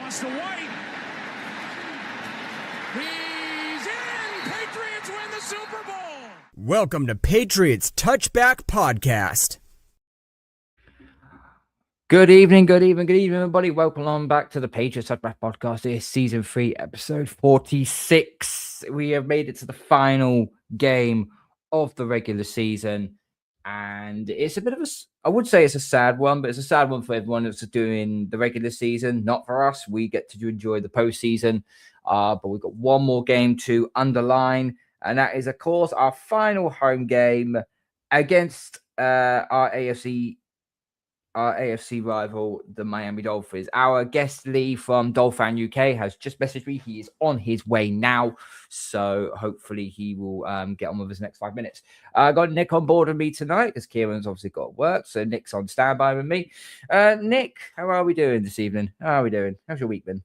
Toss to White. He's in! Patriots win the Super Bowl! Welcome to Patriots Touchback Podcast. Good evening, everybody. Welcome on back to the Patriots Touchback Podcast. It's Season 3, Episode 46. We have made it to the final game of the regular season. And it's a bit of a, I would say it's a sad one, but it's a sad one for everyone that's doing the regular season. Not for us. We get to enjoy the postseason. But we've got one more game to underline. And that is, of course, our final home game against our AFC rival, the Miami Dolphins. Our guest Lee from Dol-Fan UK has just messaged me. He is on his way now, so hopefully he will get on with his next 5 minutes. I got Nick on board with me tonight because Kieran's obviously got work, so Nick's on standby with me. Nick, how are we doing this evening? How are we doing? How's your week been?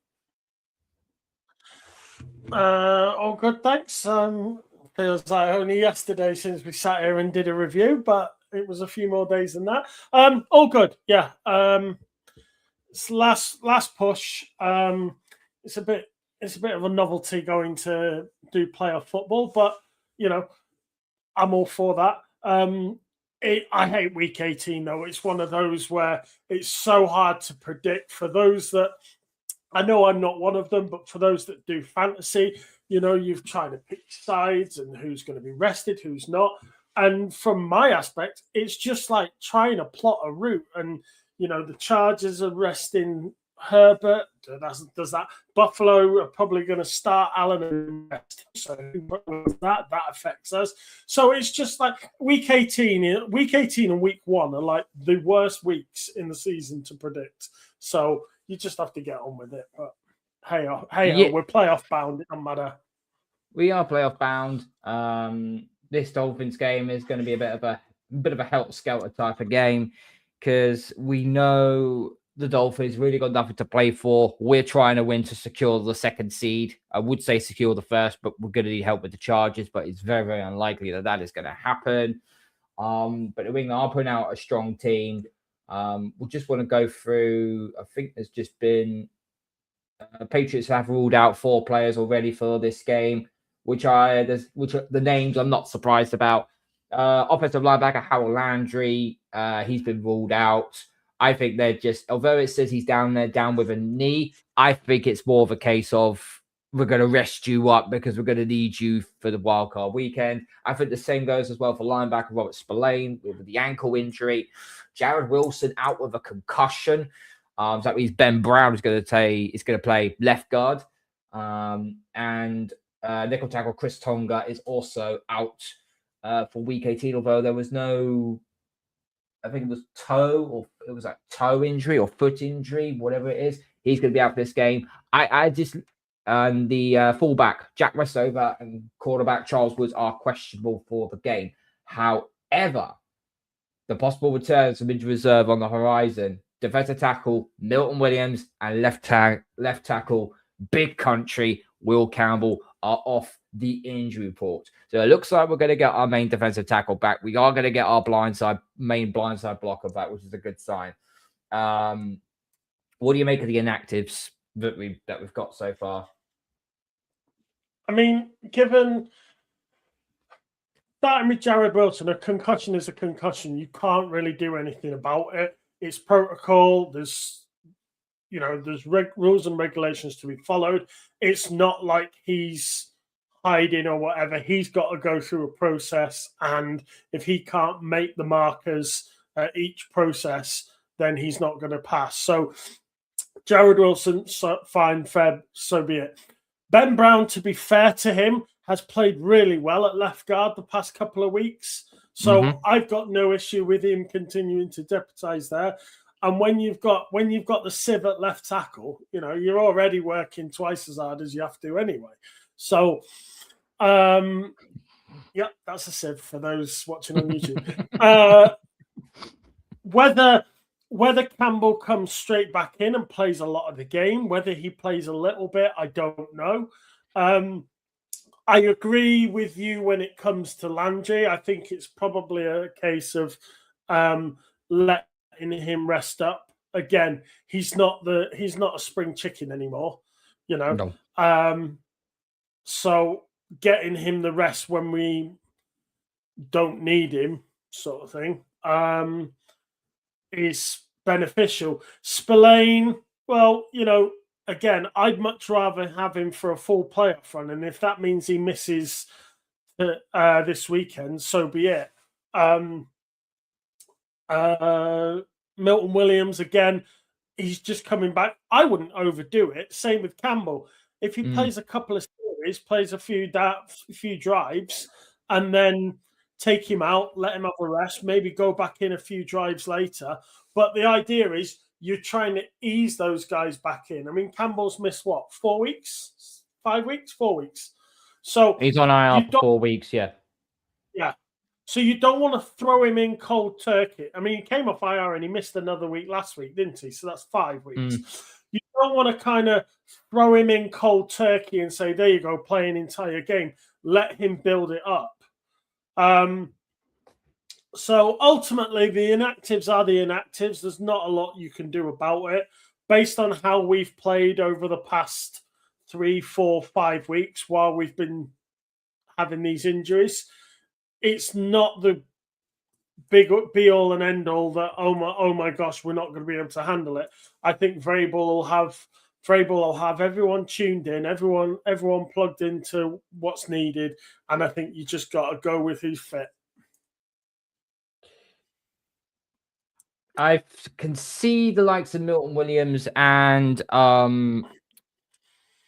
All good, thanks. Feels like only yesterday since we sat here and did a review, but it was a few more days than that. All good, yeah. It's last push. It's a bit of a novelty going to do playoff football, but you know, I'm all for that. I hate week 18 though. It's one of those where it's so hard to predict. For those that, I know I'm not one of them, but for those that do fantasy, you know, you've tried to pick sides and who's going to be rested, who's not. And from my aspect, it's just like trying to plot a route. And, you know, the Chargers are resting Herbert. Does that? Buffalo are probably going to start Allen and rest. So that affects us. So it's just like week 18 and week 1 are like the worst weeks in the season to predict. So you just have to get on with it. But hey, we're playoff bound. It doesn't matter. We are playoff bound. This Dolphins game is going to be a bit of a helter-skelter type of game because we know the Dolphins really got nothing to play for. We're trying to win to secure the second seed. I would say secure the first, but we're going to need help with the Chargers, but it's very, very unlikely that is going to happen. But New England are putting out a strong team. We just want to go through, I think there's just been, Patriots have ruled out 4 players already for this game, which are the names I'm not surprised about. Offensive linebacker Harold Landry, he's been ruled out. I think they're just, although it says he's down with a knee, I think it's more of a case of we're going to rest you up because we're going to need you for the wildcard weekend. I think the same goes as well for linebacker Robert Spillane with the ankle injury. Jared Wilson out with a concussion. So that means Ben Brown is going to play left guard. And nickel tackle Chris Tonga is also out for week 18, although there was no, I think it was toe injury or foot injury, whatever it is. He's going to be out for this game. The fullback Jack Westover and quarterback Charles Woods are questionable for the game. However, the possible returns from injury reserve on the horizon: defensive tackle Milton Williams and left tackle Big Country Will Campbell are off the injury report. So it looks like we're going to get our main defensive tackle back. We are going to get our main blindside blocker back, which is a good sign. What do you make of the inactives that we've got so far? I mean, given starting with Jared Wilson, a concussion is a concussion. You can't really do anything about it. It's protocol. There's rules and regulations to be followed. It's not like he's hiding or whatever. He's got to go through a process, and if he can't make the markers at each process, then he's not going to pass. So Jared Wilson, fine, fair, so be it. Ben Brown, to be fair to him, has played really well at left guard the past couple of weeks. So I've got no issue with him continuing to deputize there. And when you've got the sieve at left tackle, you know, you're already working twice as hard as you have to anyway. So, yeah, that's a sieve for those watching on YouTube. Whether Campbell comes straight back in and plays a lot of the game, whether he plays a little bit, I don't know. I agree with you when it comes to Landry. I think it's probably a case of letting him rest up again, he's not a spring chicken anymore, you know. No. So getting him the rest when we don't need him, sort of thing, is beneficial. Spillane, well, you know, again, I'd much rather have him for a full playoff run, and if that means he misses this weekend, so be it. Milton Williams, again, he's just coming back. I wouldn't overdo it. Same with Campbell. If he plays a couple of series, plays a few drives, and then take him out, let him have a rest, maybe go back in a few drives later. But the idea is you're trying to ease those guys back in. I mean, Campbell's missed what, 4 weeks? 5 weeks? 4 weeks. So he's on IR for 4 weeks, yeah. Yeah. So you don't want to throw him in cold turkey. I mean, he came off IR and he missed another week last week, didn't he? So that's 5 weeks. You don't want to kind of throw him in cold turkey and say, there you go, play an entire game. Let him build it up. So ultimately, the inactives are the inactives. There's not a lot you can do about it. Based on how we've played over the past 3, 4, 5 weeks while we've been having these injuries, it's not the big be all and end all that oh my gosh, we're not going to be able to handle it. I think Vrabel will have everyone tuned in, everyone plugged into what's needed, and I think you just got to go with who's fit. I can see the likes of Milton Williams and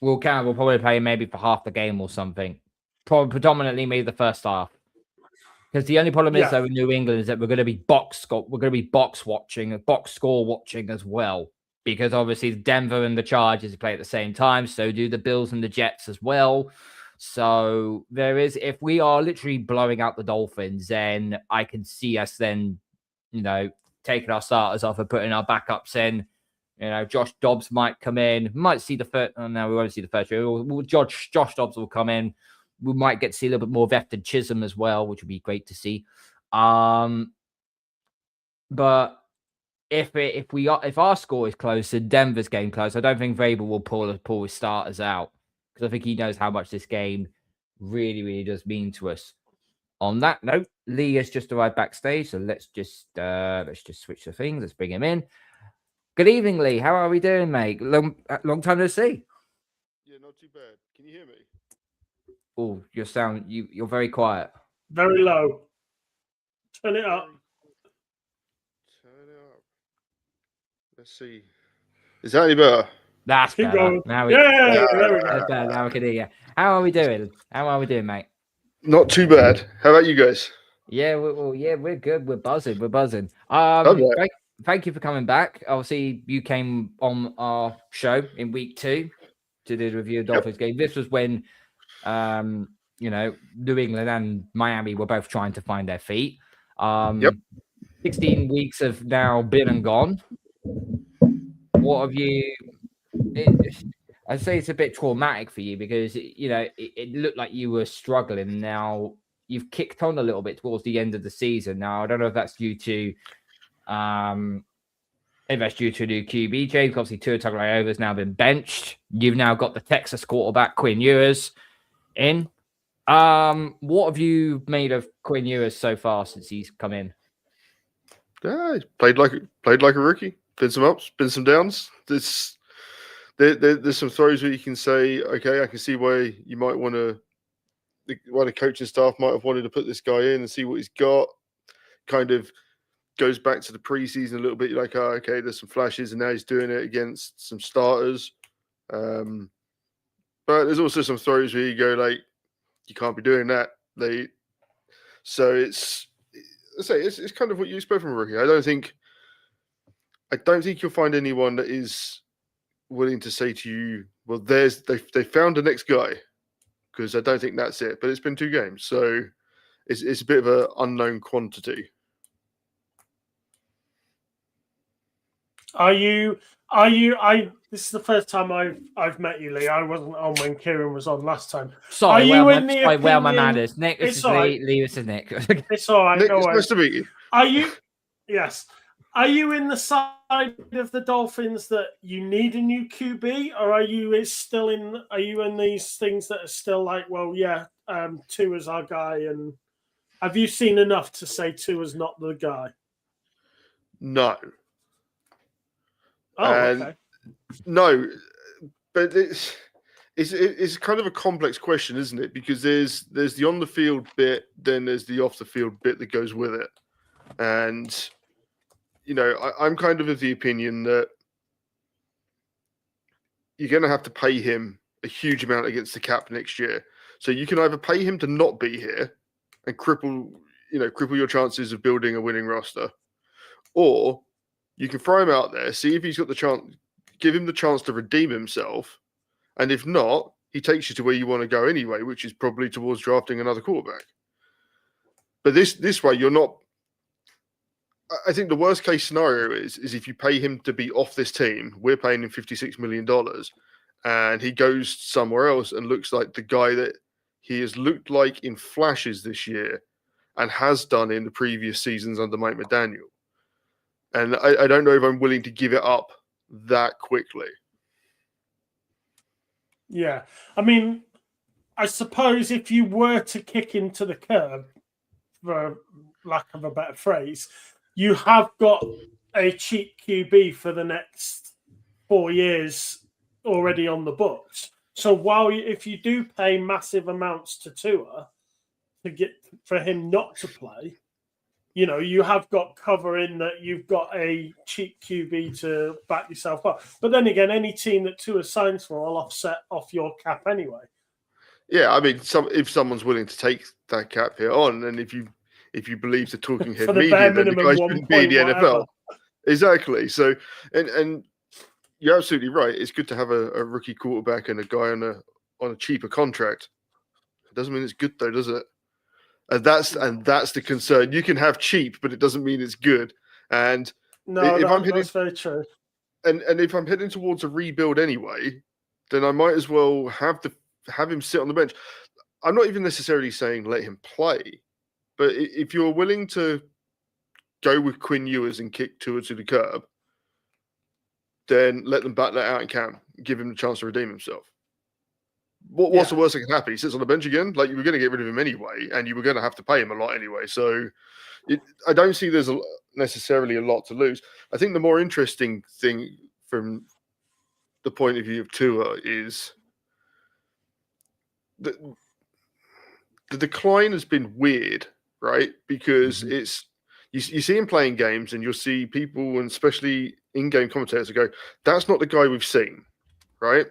Will Campbell probably play maybe for half the game or something. Probably predominantly maybe the first half. Because the only problem is though in New England is that we're going to be box score watching as well. Because obviously Denver and the Chargers play at the same time, so do the Bills and the Jets as well. So there is, if we are literally blowing out the Dolphins, then I can see us then, you know, taking our starters off and putting our backups in. You know, Josh Dobbs might come in. We might see the first. Oh, no, we won't see the first year. Josh Dobbs will come in. We might get to see a little bit more of Efton Chisholm as well, which would be great to see. But if our score is close and Denver's game close, I don't think Vrabel will pull his starters out, because I think he knows how much this game really, really does mean to us. On that note, Lee has just arrived backstage, so let's just switch the things. Let's bring him in. Good evening, Lee. How are we doing, mate? Long time no see. Yeah, not too bad. Can you hear me? Oh, you're very quiet. Very low. Turn it up. Let's see. Is that any better? That's Keep better. going. Now There we go. That's better. Now we can hear you. How are we doing, mate? Not too bad. How about you guys? Yeah, we're good. We're buzzing. Okay. Thank you for coming back. Obviously, you came on our show in week 2 to do the review of Dolphins game. This was when, you know, New England and Miami were both trying to find their feet. 16 weeks have now been and gone. What have you? I'd say it's a bit traumatic for you because, you know, it looked like you were struggling. Now you've kicked on a little bit towards the end of the season. Now I don't know if that's due to, if that's due to a new QB change. Obviously, Tua Tagovailoa has now been benched. You've now got the Texas quarterback Quinn Ewers in. What have you made of Quinn Ewers so far since he's come in? Yeah, he's played like a rookie. Been some ups, been some downs. There's some throws where you can say, okay, I can see why you might want to, why the coaching staff might have wanted to put this guy in and see what he's got. Kind of goes back to the preseason a little bit. You're like, oh, okay, there's some flashes, and now he's doing it against some starters. But there's also some throws where you go like, you can't be doing that. So it's kind of what you expect from a rookie. I don't think you'll find anyone that is willing to say to you, well, they found the next guy, because I don't think that's it. But it's been 2 games, so it's a bit of an unknown quantity. This is the first time I've met you, Lee. I wasn't on when Kieran was on last time. Sorry, my manners. Nick, this is Lee. This is Nick. It's all right. Nick, no it's worries. nice to meet you. Yes. Are you in the side of the Dolphins that you need a new QB, or are you in these things that are still like, well, yeah, Tua's our guy, and have you seen enough to say Tua's not the guy? No. Oh, okay. No, but it's kind of a complex question, isn't it? Because there's the on the field bit, then there's the off the field bit that goes with it, and I'm kind of the opinion that you're going to have to pay him a huge amount against the cap next year. So you can either pay him to not be here and cripple your chances of building a winning roster, or you can throw him out there, see if he's got the chance, give him the chance to redeem himself, and if not, he takes you to where you want to go anyway, which is probably towards drafting another quarterback. But this way, you're not. I think the worst case scenario is if you pay him to be off this team, we're paying him $56 million, and he goes somewhere else and looks like the guy that he has looked like in flashes this year and has done in the previous seasons under Mike McDaniel. And I don't know if I'm willing to give it up that quickly. Yeah. I mean, I suppose if you were to kick him to the curb, for lack of a better phrase, you have got a cheap QB for the next 4 years already on the books. So if you do pay massive amounts to Tua to get for him not to play, you have got cover in that you've got a cheap QB to back yourself up. But then again, any team that Tua signs for will offset off your cap anyway. Yeah, I mean, if someone's willing to take that cap here on, and if you believe the talking head media, then the guy shouldn't be in the NFL. Exactly. So, and you're absolutely right. It's good to have a rookie quarterback and a guy on a cheaper contract. It doesn't mean it's good though, does it? And that's the concern. You can have cheap, but it doesn't mean it's good. And that's very true. And if I'm heading towards a rebuild anyway, then I might as well have him sit on the bench. I'm not even necessarily saying let him play. But if you're willing to go with Quinn Ewers and kick Tua to the curb, then let them bat that out in camp. Give him the chance to redeem himself. What's the worst that can happen? He sits on the bench again? Like, you were going to get rid of him anyway, and you were going to have to pay him a lot anyway. So I don't see there's necessarily a lot to lose. I think the more interesting thing from the point of view of Tua is the decline has been weird, right? Because it's you see him playing games, and you'll see people, and especially in-game commentators, who go, "That's not the guy we've seen," right?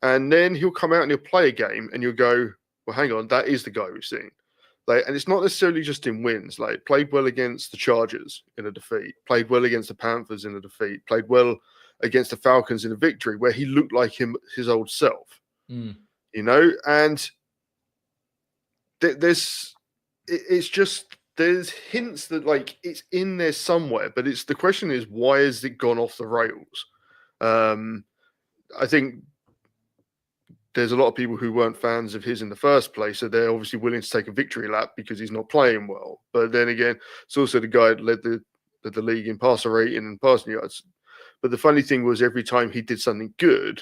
And then he'll come out and he'll play a game, and you'll go, "Well, hang on, that is the guy we've seen." And it's not necessarily just in wins. Like, played well against the Chargers in a defeat, played well against the Panthers in a defeat, played well against the Falcons in a victory where he looked like his old self. And there's hints that, like, it's in there somewhere, but the question is, why has it gone off the rails? I think there's a lot of people who weren't fans of his in the first place, so they're obviously willing to take a victory lap because he's not playing well. But then again, it's also the guy that led the league in passer rating and passing yards. But the funny thing was, every time he did something good,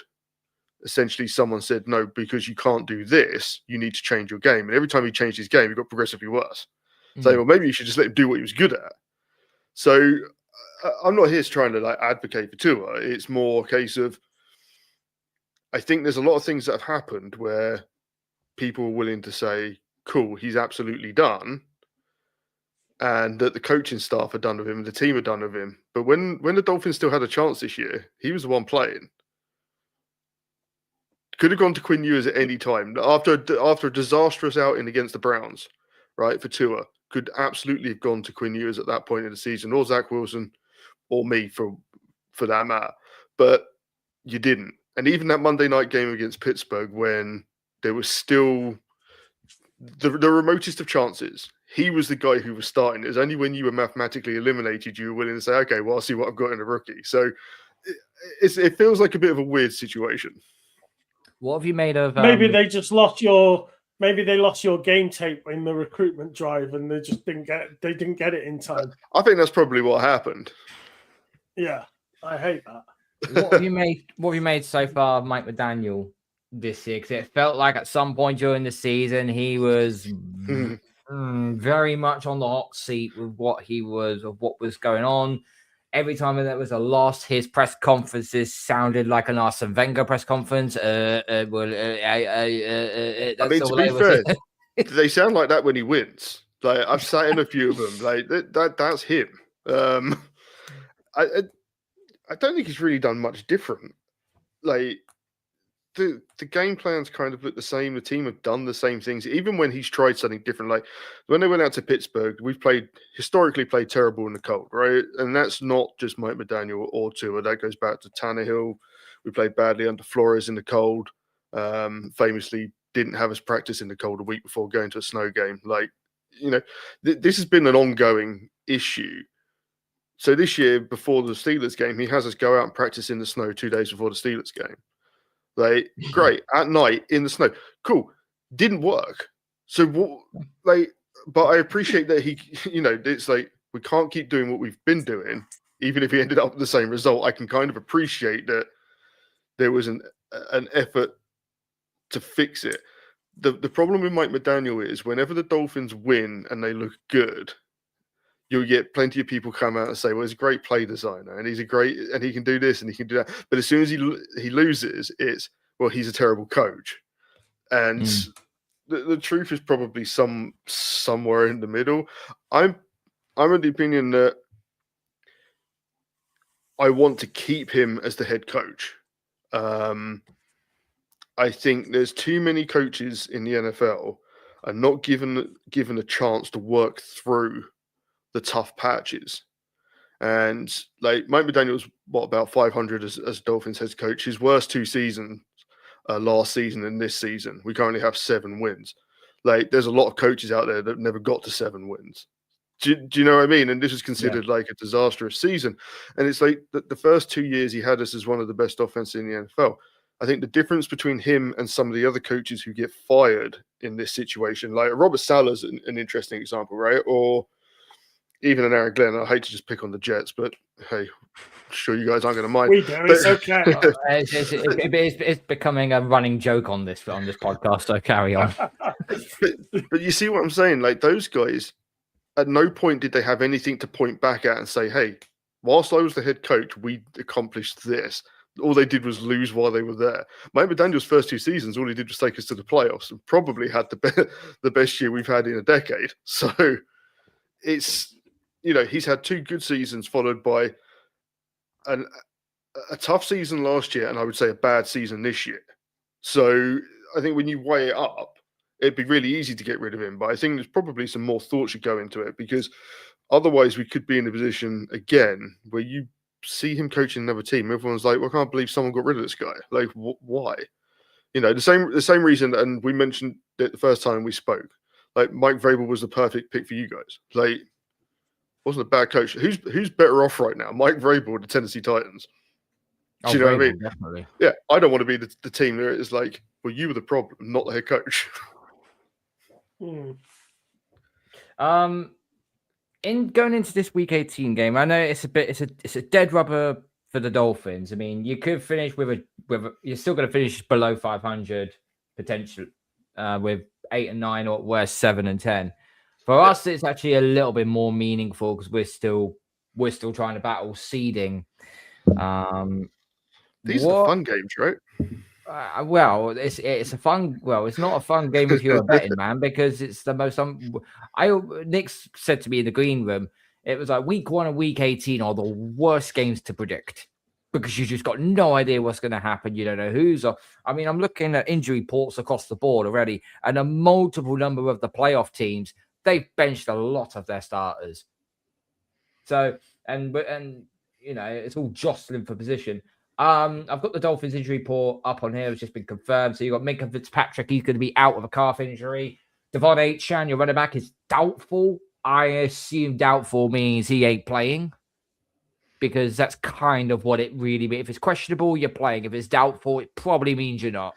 essentially someone said, "No, because you can't do this, you need to change your game." And every time he changed his game, he got progressively worse. So, well, maybe you should just let him do what he was good at. So I'm not here trying to advocate for Tua. It's more a case of, I think there's a lot of things that have happened where people are willing to say, "Cool, he's absolutely done," and that the coaching staff are done with him, and the team are done with him. But when the Dolphins still had a chance this year, he was the one playing. Could have gone to Quinn Ewers at any time. After a disastrous outing against the Browns, right, for Tua, could absolutely have gone to Quinn Ewers at that point in the season, or Zach Wilson, or me for that matter. But you didn't. And even that Monday night game against Pittsburgh, when there was still the remotest of chances, he was the guy who was starting. It was only when you were mathematically eliminated, you were willing to say, "Okay, well, I'll see what I've got in a rookie." So it feels like a bit of a weird situation. What have you made of? Maybe they just lost your game tape in the recruitment drive, and they just didn't get it in time. I think that's probably what happened. Yeah, I hate that. What have you made? What have you made so far, of Mike McDaniel, this year? Because it felt like at some point during the season he was very much on the hot seat with what was going on. Every time there was a loss, his press conferences sounded like an Arsene Wenger press conference. I That's mean, all to be they fair, was. they sound like that when he wins. Like I've sat in a few of them. Like that's him. I don't think he's really done much different. Like the game plans kind of look the same. The team have done the same things, even when he's tried something different. Like when they went out to Pittsburgh, we've historically played terrible in the cold, right? And that's not just Mike McDaniel or Tua. That goes back to Tannehill. We played badly under Flores in the cold. Famously didn't have us practice in the cold a week before going to a snow game. Like, this has been an ongoing issue. So this year, before the Steelers game, he has us go out and practice in the snow 2 days before the Steelers game. Like, great, at night in the snow. Cool. Didn't work. So, but I appreciate that he, it's like, we can't keep doing what we've been doing, even if he ended up with the same result. I can kind of appreciate that there was an effort to fix it. The problem with Mike McDaniel is whenever the Dolphins win and they look good, you'll get plenty of people come out and say, well, he's a great play designer and and he can do this and he can do that. But as soon as he loses, it's, well, he's a terrible coach. And the truth is probably somewhere in the middle. I'm of the opinion that I want to keep him as the head coach. I think there's too many coaches in the NFL are not given a chance to work through the tough patches. And like Mike McDaniel's about 500 as Dolphins head coach. His worst 2 seasons, last season and this season. We currently have 7 wins. Like there's a lot of coaches out there that never got to 7 wins. Do you know what I mean? And this is considered like a disastrous season. And it's like the first 2 years he had us as one of the best offenses in the NFL. I think the difference between him and some of the other coaches who get fired in this situation, like Robert Saleh's an interesting example, right? Or even an Aaron Glenn. I hate to just pick on the Jets, but hey, I'm sure you guys aren't going to mind. We do. It's okay. It's becoming a running joke on this podcast, so carry on. But you see what I'm saying? Like those guys, at no point did they have anything to point back at and say, hey, whilst I was the head coach, we accomplished this. All they did was lose while they were there. Mike McDaniel's first 2 seasons, all he did was take us to the playoffs and probably had the best year we've had in a decade. So it's, he's had 2 good seasons followed by a tough season last year and I would say a bad season this year. So I think when you weigh it up, it'd be really easy to get rid of him. But I think there's probably some more thought should go into it because otherwise we could be in a position again where you see him coaching another team. Everyone's like, well, I can't believe someone got rid of this guy. Like, why? The same reason. And we mentioned it the first time we spoke. Like, Mike Vrabel was the perfect pick for you guys. Like, wasn't a bad coach. Who's better off right now, Mike Vrabel or the Tennessee Titans? Do you know what I mean? Definitely. Yeah, I don't want to be the team that is like, well, you were the problem, not the head coach. In going into this week 18 game, I know it's a dead rubber for the Dolphins. I mean, you could finish you're still going to finish below 500 potential with 8 and 9 or worse 7 and 10. For us, it's actually a little bit more meaningful because we're still trying to battle seeding. These are the fun games, right? Well, it's a fun. Well, it's not a fun game if you're a betting man because it's the most. Nick said to me in the green room, it was like week 1 and week 18 are the worst games to predict because you just got no idea what's going to happen. You don't know who's. I mean, I'm looking at injury reports across the board already, and a multiple number of the playoff teams they've benched a lot of their starters. So and it's all jostling for position. I've got the Dolphins injury report up on here. It's just been confirmed. So you've got Minkah Fitzpatrick. He's going to be out with a calf injury. Devon Achane, your running back, is doubtful. I assume doubtful means he ain't playing because that's kind of what it really means. If it's questionable, you're playing. If it's doubtful, it probably means you're not.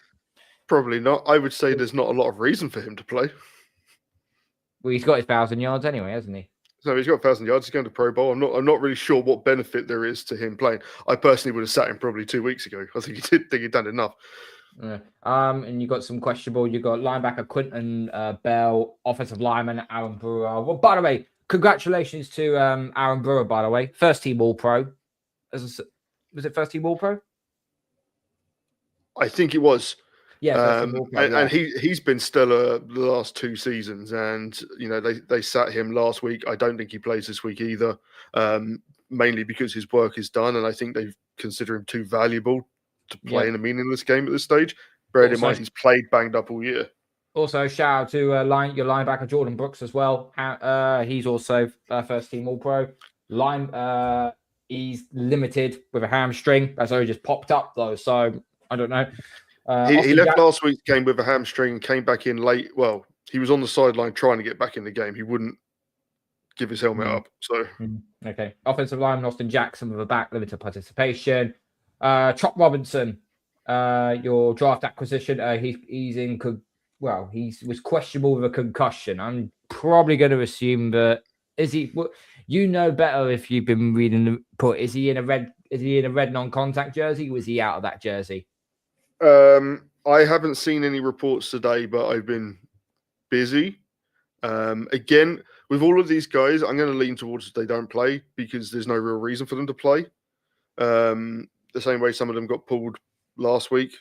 Probably not. I would say there's not a lot of reason for him to play. Well, he's got his 1,000 yards anyway, hasn't he? So he's got 1,000 yards. He's going to Pro Bowl. I'm not really sure what benefit there is to him playing. I personally would have sat him probably 2 weeks ago. I think he'd done enough. Yeah. And you got some questionable. You got linebacker Quinton Bell, offensive lineman Aaron Brewer. Well, by the way, congratulations to Aaron Brewer. By the way, first team All Pro. Was it first team All Pro? I think it was. Yeah, and he's been stellar the last 2 seasons, and they sat him last week. I don't think he plays this week either, mainly because his work is done, and I think they consider him too valuable to play in a meaningless game at this stage. Bearing in mind he's played banged up all year. Also, shout out to your linebacker Jordan Brooks as well. He's also first team All Pro. He's limited with a hamstring. That's only just popped up though, so I don't know. He left last week's game with a hamstring, came back in late. Well, he was on the sideline trying to get back in the game. He wouldn't give his helmet up. So okay. Offensive lineman Austin Jackson with a back, limited participation. Chop Robinson, your draft acquisition. He was questionable with a concussion. I'm probably going to assume that is he. You know better if you've been reading the report. Is he in a red non-contact jersey? Or is he out of that jersey? I haven't seen any reports today, but I've been busy. Again, with all of these guys, I'm going to lean towards they don't play because there's no real reason for them to play. The same way some of them got pulled last week,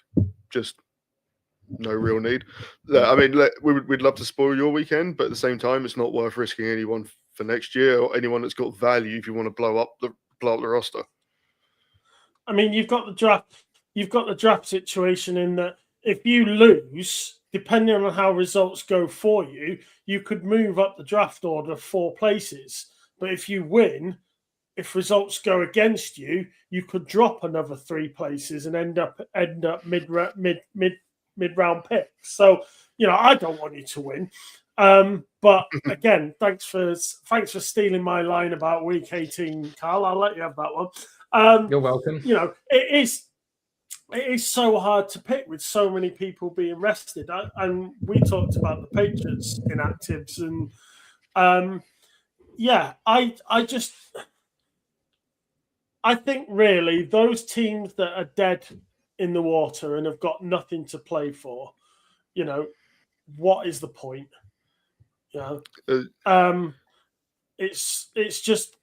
just no real need. I mean, we'd love to spoil your weekend, but at the same time, it's not worth risking anyone for next year or anyone that's got value if you want to blow up the roster. I mean, you've got the draft situation in that if you lose, depending on how results go for you, you could move up the draft order 4 places. But if you win, if results go against you, you could drop another 3 places and end up mid-round pick. So, I don't want you to win. But again, thanks for stealing my line about week 18, Carl. I'll let you have that one. You're welcome. It is so hard to pick with so many people being rested. And we talked about the Patriots inactives, and I think really those teams that are dead in the water and have got nothing to play for, what is the point? It's just,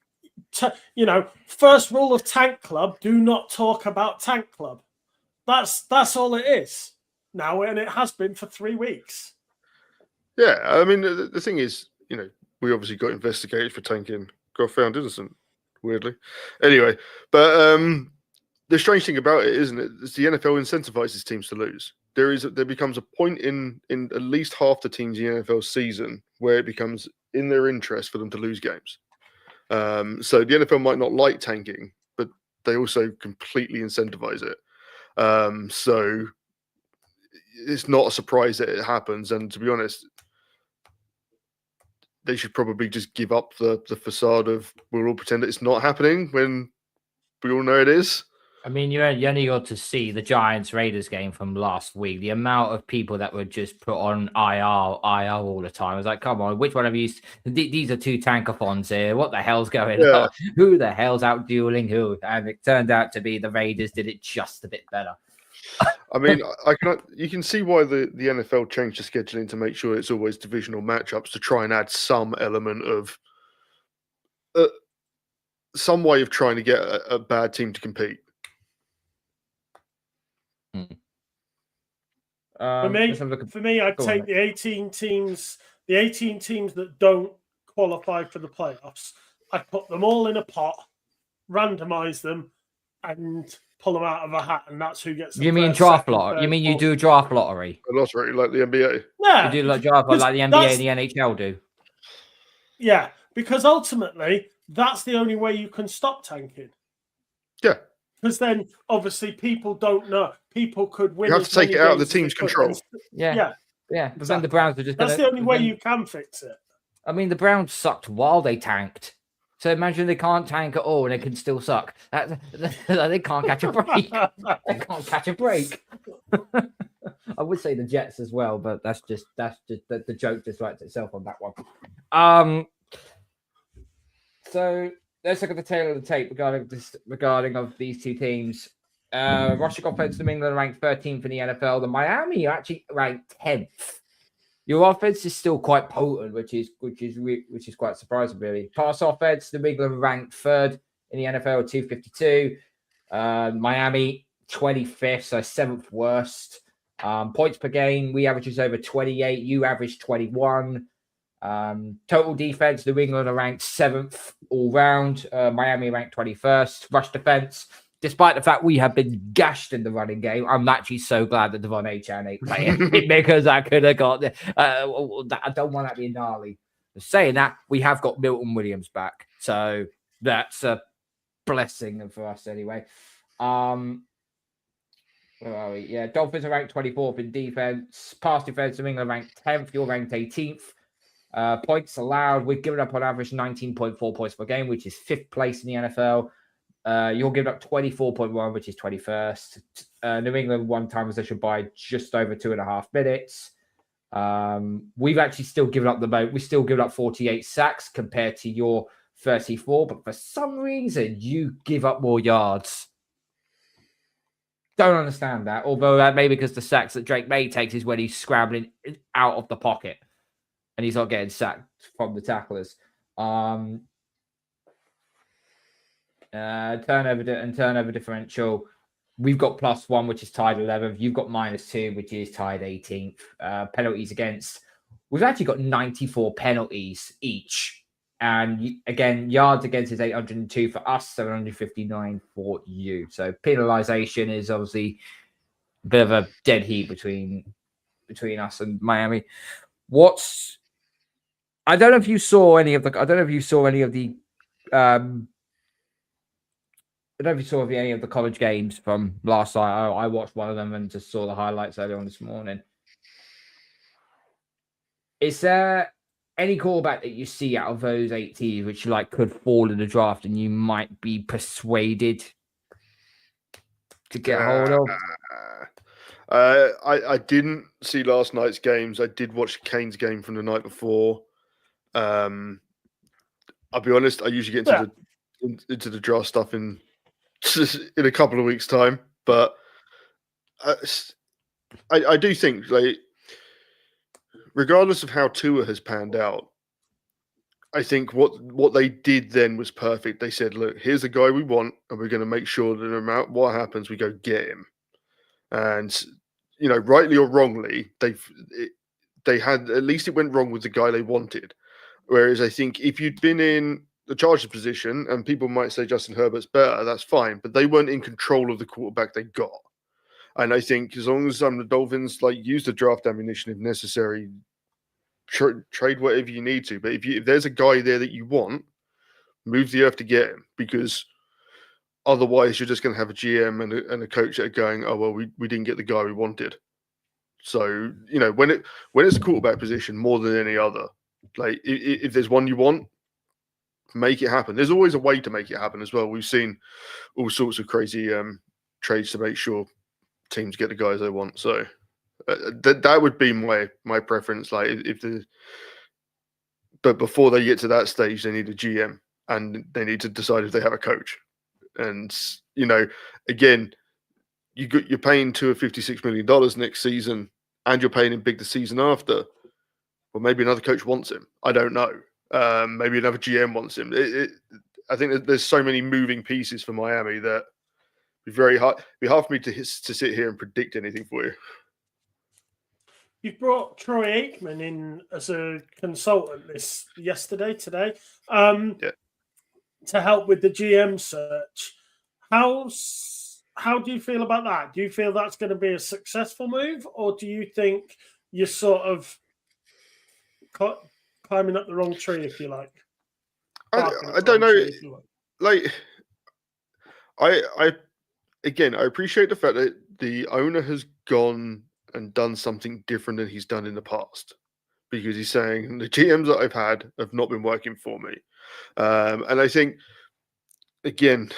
first rule of Tank Club: do not talk about Tank Club. That's all it is now, and it has been for 3 weeks. Yeah, I mean the thing is, we obviously got investigated for tanking, got found innocent, weirdly. Anyway, but the strange thing about it, isn't it, is the NFL incentivizes teams to lose. There becomes a point in at least half the teams in the NFL season where it becomes in their interest for them to lose games. So the NFL might not like tanking, but they also completely incentivize it. So it's not a surprise that it happens. And to be honest, they should probably just give up the facade of we'll all pretend it's not happening when we all know it is. I mean, you only got to see the Giants-Raiders game from last week. The amount of people that were just put on IR all the time. I was like, come on, which one of you? These are 2 tankathons here. What the hell's going on? Who the hell's out dueling who? And it turned out to be the Raiders did it just a bit better. I mean, you can see why the NFL changed the scheduling to make sure it's always divisional matchups to try and add some element of some way of trying to get a bad team to compete. For me, I'd take the 18 teams that don't qualify for the playoffs. I'd put them all in a pot, randomize them, and pull them out of a hat, and that's who gets. You mean draft lottery? You mean you do draft lottery? A lottery like the NBA? Yeah, you do like draft like the NBA and the NHL do. Yeah, because ultimately that's the only way you can stop tanking. Yeah. Because then, obviously, people don't know. People could win. You have to take it out of the team's control. Yeah. But exactly. then the Browns are just. That's the only way you can fix it. I mean, the Browns sucked while they tanked. So imagine they can't tank at all and they can still suck. They can't catch a break. They can't catch a break. I would say the Jets as well, but that's just the joke just writes itself on that one. So let's look at the tail of the tape regarding of these two teams. Rushing offense, New England ranked 13th in the NFL. The Miami are actually ranked 10th. Your offense is still quite potent, which is quite surprising, really. Pass offense, New England ranked 3rd in the NFL, 252. Miami 25th, so 7th worst. Points per game, we averages over 28. You average 21. Total defense, New England are ranked 7th all round. Miami ranked 21st. Rush defense, despite the fact we have been gashed in the running game, I'm actually so glad that Devon Achane ain't playing because I could have got. I don't want that to be gnarly. Saying that, we have got Milton Williams back, so that's a blessing for us anyway. Where are we? Yeah, Dolphins are ranked 24th in defense. Pass defense, New England ranked 10th. You're ranked 18th. Points allowed, we've given up on average 19.4 points per game, which is 5th place in the NFL. You're giving up 24.1, which is 21st. New England one time possession by just over 2.5 minutes. We've actually still given up the most. We still given up 48 sacks compared to your 34, but for some reason you give up more yards. Don't understand that. Although that may be because the sacks that Drake May takes is when he's scrambling out of the pocket and he's not getting sacked from the tacklers. Turnover differential. We've got +1, which is tied 11th. You've got -2, which is tied 18th. Penalties against. We've actually got 94 penalties each. And again, yards against is 802 for us, 759 for you. So penalization is obviously a bit of a dead heat between us and Miami. I don't know if you saw any of the. I don't know if you saw any of the. I don't know if you saw any of the college games from last night. I watched one of them and just saw the highlights earlier on this morning. Is there any callback that you see out of those 8 teams which could fall in the draft and you might be persuaded to get hold of? I didn't see last night's games. I did watch Kane's game from the night before. I'll be honest, I usually get into the draft stuff in a couple of weeks' time, but I do think regardless of how Tua has panned out, I think what they did then was perfect. They said, look, here's the guy we want, and we're going to make sure that no matter what happens, we go get him. And, rightly or wrongly, they had, at least it went wrong with the guy they wanted. Whereas I think if you'd been in the Chargers position, and people might say Justin Herbert's better, that's fine, but they weren't in control of the quarterback they got. And I think as long as the Dolphins use the draft ammunition if necessary, trade whatever you need to. But if there's a guy there that you want, move the earth to get him, because otherwise you're just going to have a GM and a coach that are going, oh well, we didn't get the guy we wanted. So when it's a quarterback position more than any other, if there's one you want, make it happen. There's always a way to make it happen as well. We've seen all sorts of crazy trades to make sure teams get the guys they want. So that would be my preference. But before they get to that stage, they need a GM and they need to decide if they have a coach. And again, you're paying Tua $56 million next season, and you're paying him big the season after. Well, maybe another coach wants him. I don't know. Maybe another GM wants him. I think that there's so many moving pieces for Miami that it'd be very hard. It'd be hard for me to sit here and predict anything for you. You've brought Troy Aikman in as a consultant today, to help with the GM search. How do you feel about that? Do you feel that's going to be a successful move, or do you think you're sort of climbing up the wrong tree, if you like? I don't know. I appreciate the fact that the owner has gone and done something different than he's done in the past, because he's saying the GMs that I've had have not been working for me. And I think, again,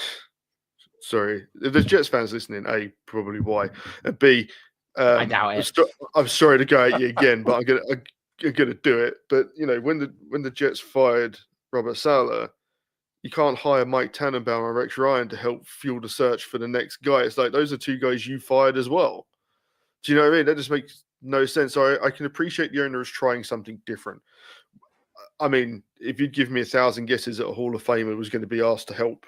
sorry, if there's Jets fans listening, A, probably why, and B, I doubt it. I'm sorry to go at you again, but I'm gonna do it. But when the Jets fired Robert Saleh, you can't hire Mike Tannenbaum or Rex Ryan to help fuel the search for the next guy. It's like those are two guys you fired as well. Do you know what I mean? That just makes no sense. So I can appreciate the owner is trying something different. I mean, if you'd give me 1,000 guesses that a Hall of Famer was going to be asked to help,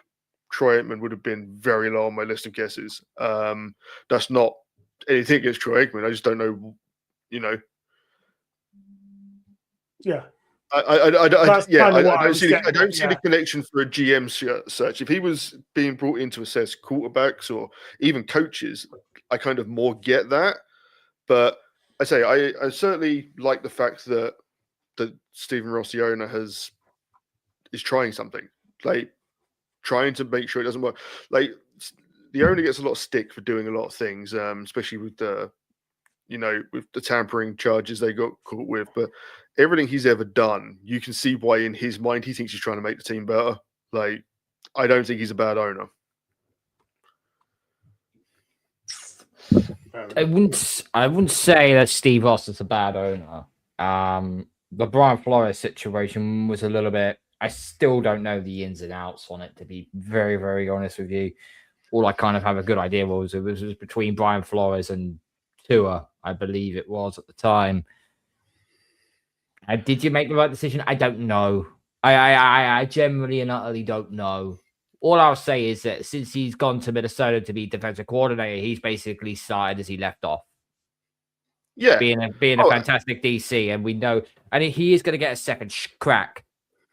Troy Aikman would have been very low on my list of guesses. That's not anything against Troy Aikman. I just don't know, Yeah. I don't see the connection for a GM search. If he was being brought in to assess quarterbacks or even coaches, I kind of more get that. But I certainly like the fact that Stephen Ross, the owner, is trying something, like trying to make sure it doesn't work. Like the owner gets a lot of stick for doing a lot of things, especially with the tampering charges they got caught with. But everything he's ever done, you can see why in his mind he thinks he's trying to make the team better. Like, I don't think he's a bad owner. I wouldn't say that Steve Ross is a bad owner. The Brian Flores situation was a little bit. I still don't know the ins and outs on it, to be very, very honest with you. All I kind of have a good idea was it was between Brian Flores and Tua, I believe it was at the time. Did you make the right decision? I don't know. I generally and utterly don't know. All I'll say is that since he's gone to Minnesota to be defensive coordinator, he's basically started as he left off. Yeah, being a fantastic DC, and we know, and he is going to get a second crack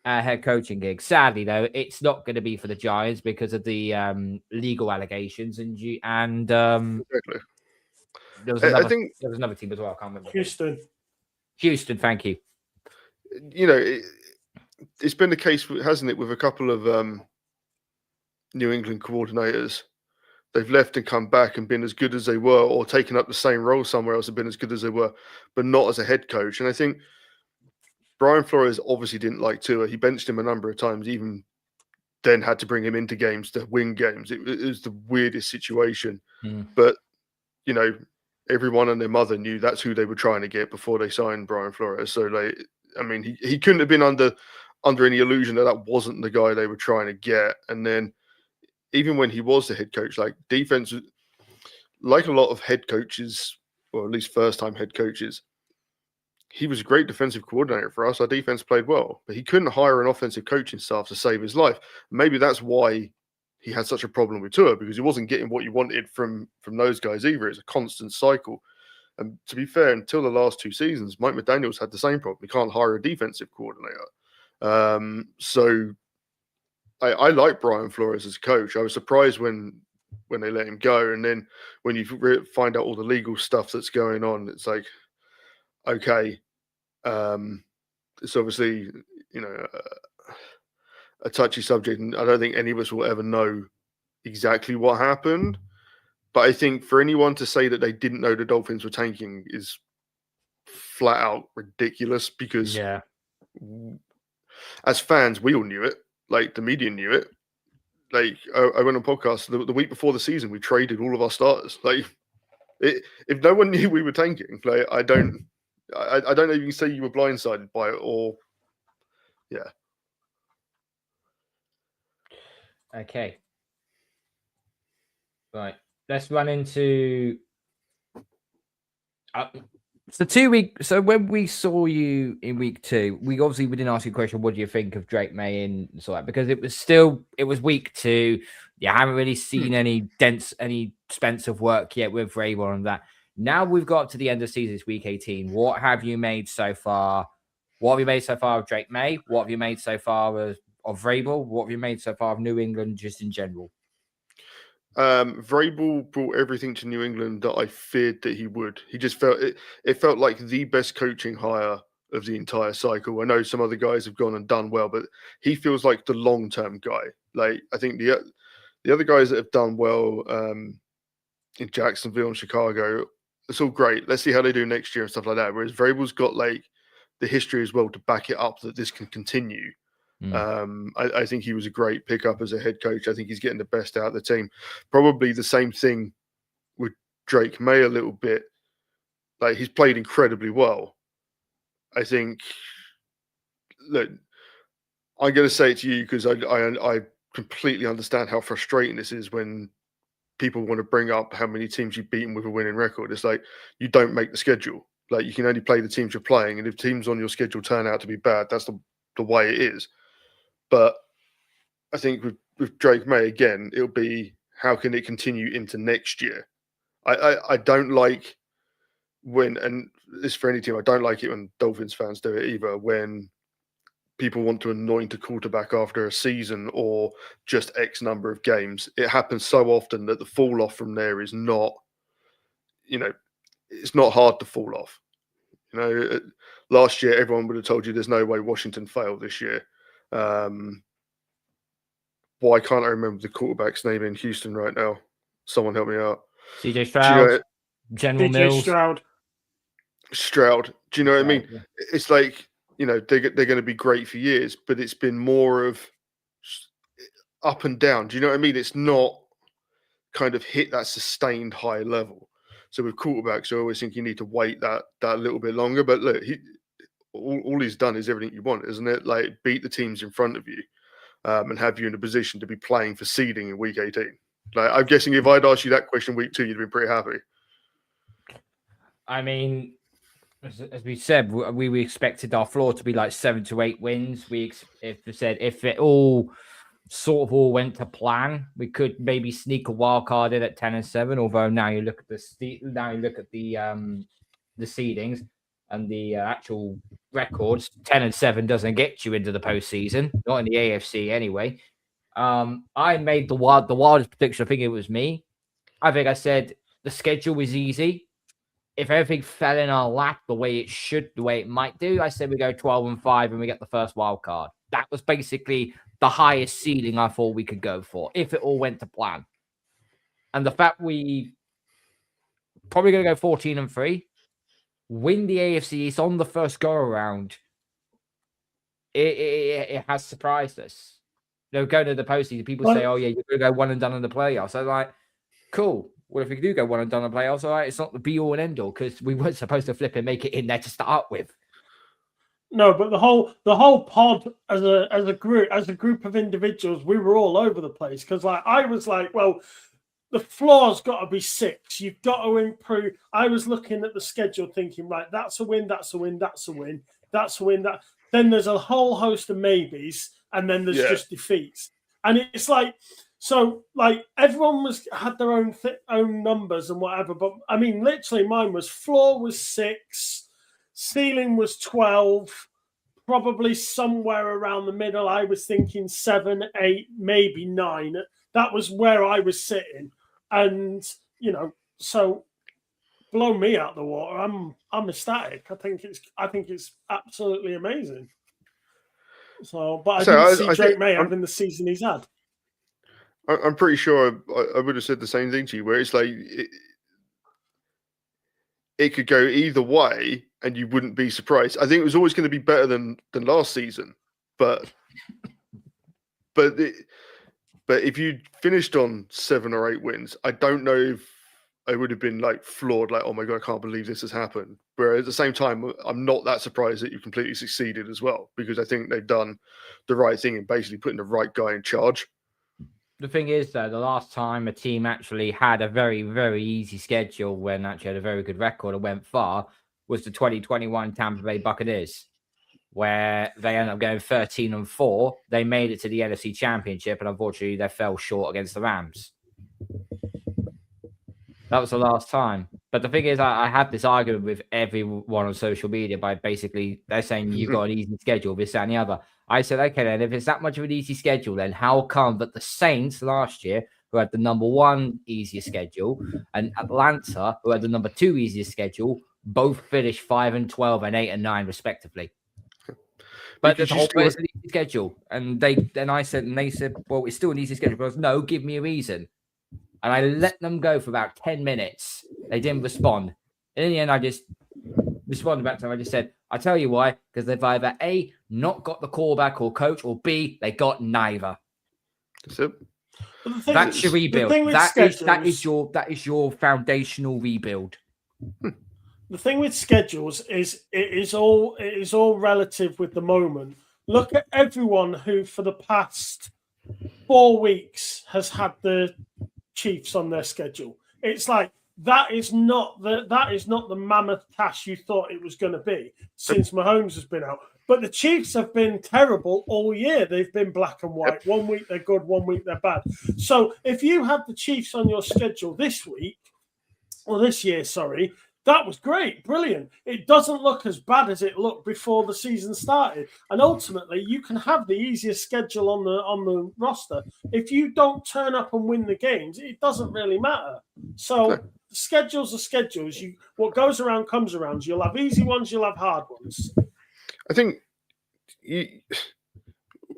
head coaching gig. Sadly, though, it's not going to be for the Giants because of the legal allegations and exactly. There was another team as well. I can't remember. Houston, thank you. It's been the case, hasn't it, with a couple of New England coordinators. They've left and come back and been as good as they were, or taken up the same role somewhere else and been as good as they were, but not as a head coach. And I think Brian Flores obviously didn't like Tua. He benched him a number of times, even then had to bring him into games to win games. It was the weirdest situation. But, everyone and their mother knew that's who they were trying to get before they signed Brian Flores. So, he couldn't have been under any illusion that wasn't the guy they were trying to get. And then even when he was the head coach, like defense, like a lot of head coaches, or at least first-time head coaches, he was a great defensive coordinator for us. Our defense played well, but he couldn't hire an offensive coaching staff to save his life. Maybe that's why he had such a problem with Tua, because he wasn't getting what he wanted from those guys either. It's a constant cycle. And to be fair, until the last 2 seasons, Mike McDaniels had the same problem. He can't hire a defensive coordinator. So I like Brian Flores as a coach. I was surprised when they let him go. And then when you find out all the legal stuff that's going on, it's like, okay, it's obviously, a touchy subject. And I don't think any of us will ever know exactly what happened. But I think for anyone to say that they didn't know the Dolphins were tanking is flat out ridiculous, because as fans, we all knew it. Like, the media knew it. Like, I went on podcast the week before the season, we traded all of our starters. Like, if no one knew we were tanking, like, I don't know if you can say you were blindsided by it, or Okay. Right. Let's run into So when we saw you in week 2, we didn't ask you a question, what do you think of Drake May and so that, because it was week 2. You haven't really seen any spence of work yet with Vrabel and that. Now we've got to the end of the season, it's week 18. What have you made so far? What have you made so far of Drake May? What have you made so far of Vrabel? What have you made so far of New England just in general? Vrabel brought everything to New England that I feared that he would. He just felt it felt like the best coaching hire of the entire cycle. I know some other guys have gone and done well, but he feels like the long-term guy. Like, I think the other guys that have done well in Jacksonville and Chicago, it's all great. Let's see how they do next year and stuff like that. Whereas Vrabel's got like the history as well to back it up that this can continue. I think he was a great pickup as a head coach. I think he's getting the best out of the team. Probably the same thing with Drake May a little bit. Like, he's played incredibly well. I think, look, I'm going to say it to you because I completely understand how frustrating this is when people want to bring up how many teams you've beaten with a winning record. It's like you don't make the schedule. Like you can only play the teams you're playing, and if teams on your schedule turn out to be bad, that's the way it is. But I think with Drake May again, it'll be how can it continue into next year. I don't like when, and this for any team, I don't like it when Dolphins fans do it either, when people want to anoint a quarterback after a season or just X number of games. It happens so often that the fall off from there is not, it's not hard to fall off. Last year, everyone would have told you there's no way Washington failed this year. Why can't I remember the quarterback's name in Houston right now? Someone help me out. CJ Stroud, General Mills. Stroud. Do you know what I mean? Yeah. It's like, they're going to be great for years, but it's been more of up and down. Do you know what I mean? It's not kind of hit that sustained high level. So with quarterbacks, I always think you need to wait that little bit longer. But look, all he's done is everything you want, isn't it? Like beat the teams in front of you and have you in a position to be playing for seeding in week 18. Like I'm guessing if I'd asked you that question week 2, you'd be pretty happy. I mean, as we said, we expected our floor to be like 7 to 8 wins. If it all sort of all went to plan, we could maybe sneak a wild card in at 10-7. Although now you look at the seedings and the actual records, 10-7 doesn't get you into the postseason, not in the AFC anyway. I made the wildest prediction. I think it was me. I think I said the schedule was easy. If everything fell in our lap the way it should, the way it might do, I said we go 12-5 and we get the first wild card. That was basically the highest ceiling I thought we could go for if it all went to plan. And the fact we probably going to go 14-3, win the AFC East on the first go around, it has surprised us. Going to the postseason, people say, "Oh yeah, you're going to go one and done in the playoffs." I'm like, cool. Well, if we do go one and done in the playoffs, all right, it's not the be all and end all because we weren't supposed to flip and make it in there to start with. No, but the whole pod as a group of individuals, we were all over the place because I was like, well, the floor's got to be 6. You've got to improve. I was looking at the schedule, thinking, right, that's a win, that's a win, that's a win, that's a win. Then there's a whole host of maybes, and then there's just defeats, and it's like. So, everyone had their own numbers and whatever. But, I mean, literally mine was floor was 6, ceiling was 12, probably somewhere around the middle. I was thinking 7, 8, maybe 9. That was where I was sitting. And, so blow me out the water. I'm ecstatic. I think it's absolutely amazing. So, but I didn't see Drake May having the season he's had. I'm pretty sure I would have said the same thing to you, where it's like it could go either way, and you wouldn't be surprised. I think it was always going to be better than last season, but if you finished on 7 or 8 wins, I don't know if I would have been floored, oh my god, I can't believe this has happened. Whereas at the same time, I'm not that surprised that you completely succeeded as well, because I think they've done the right thing in basically putting the right guy in charge. The thing is, though, the last time a team actually had a very, very easy schedule when actually had a very good record and went far was the 2021 Tampa Bay Buccaneers, where they ended up going 13-4. They made it to the NFC Championship, and unfortunately, they fell short against the Rams. That was the last time. But the thing is, I had this argument with everyone on social media by basically, they're saying you've got an easy schedule, this, that, and the other. I said, okay, then if it's that much of an easy schedule, then how come that the Saints last year, who had the number 1 easiest schedule, and Atlanta, who had the number 2 easiest schedule, both finished 5-12 and 8-9 respectively? But the whole point is an easy schedule. And they said, well, it's still an easy schedule. Because no, give me a reason. And I let them go for about 10 minutes. They didn't respond. And in the end, I just responded back to them. I just said, I tell you why, because they've either A, not got the quarterback or coach, or B, they got neither. That's your rebuild. That is your foundational rebuild. The thing with schedules is it is all relative with the moment. Look at everyone who, for the past 4 weeks, has had the Chiefs on their schedule. It's like that is not the mammoth task you thought it was going to be since Mahomes has been out. But the Chiefs have been terrible all year. They've been black and white. 1 week they're good, 1 week they're bad. So if you had the Chiefs on your schedule this year, that was great, brilliant. It doesn't look as bad as it looked before the season started. And ultimately, you can have the easiest schedule on the roster. If you don't turn up and win the games, it doesn't really matter. So schedules are schedules. What goes around comes around. You'll have easy ones, you'll have hard ones. I think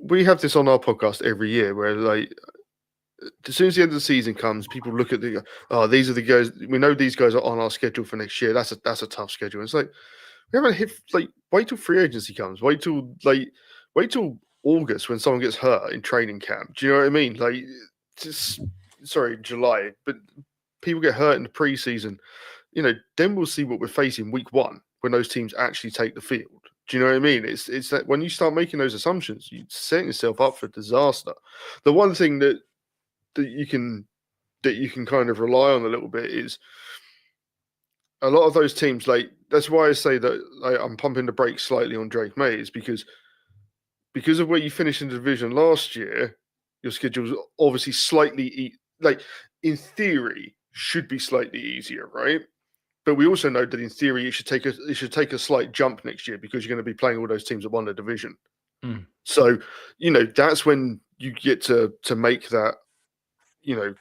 we have this on our podcast every year where, like, as soon as the end of the season comes, people look at these are the guys. We know these guys are on our schedule for next year. That's a tough schedule. And it's like we haven't hit. Like, wait till free agency comes. Wait till August when someone gets hurt in training camp. Do you know what I mean? Like, July, but people get hurt in the preseason. Then we'll see what we're facing week 1 when those teams actually take the field. Do you know what I mean? It's that when you start making those assumptions, you set yourself up for disaster. The one thing that you can kind of rely on a little bit is a lot of those teams. Like, that's why I say that I'm pumping the brakes slightly on Drake May, is because of where you finished in the division last year. Your schedule is obviously slightly in theory should be slightly easier, right? But we also know that in theory it should take a slight jump next year because you're going to be playing all those teams that won the division. So that's when you get to make that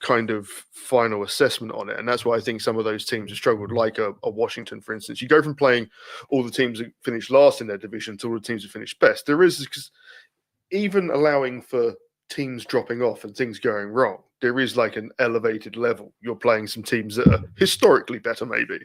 kind of final assessment on it. And that's why I think some of those teams have struggled, like a Washington, for instance. You go from playing all the teams that finished last in their division to all the teams that finished best. There is, even allowing for teams dropping off and things going wrong, there is like an elevated level. You're playing some teams that are historically better, maybe.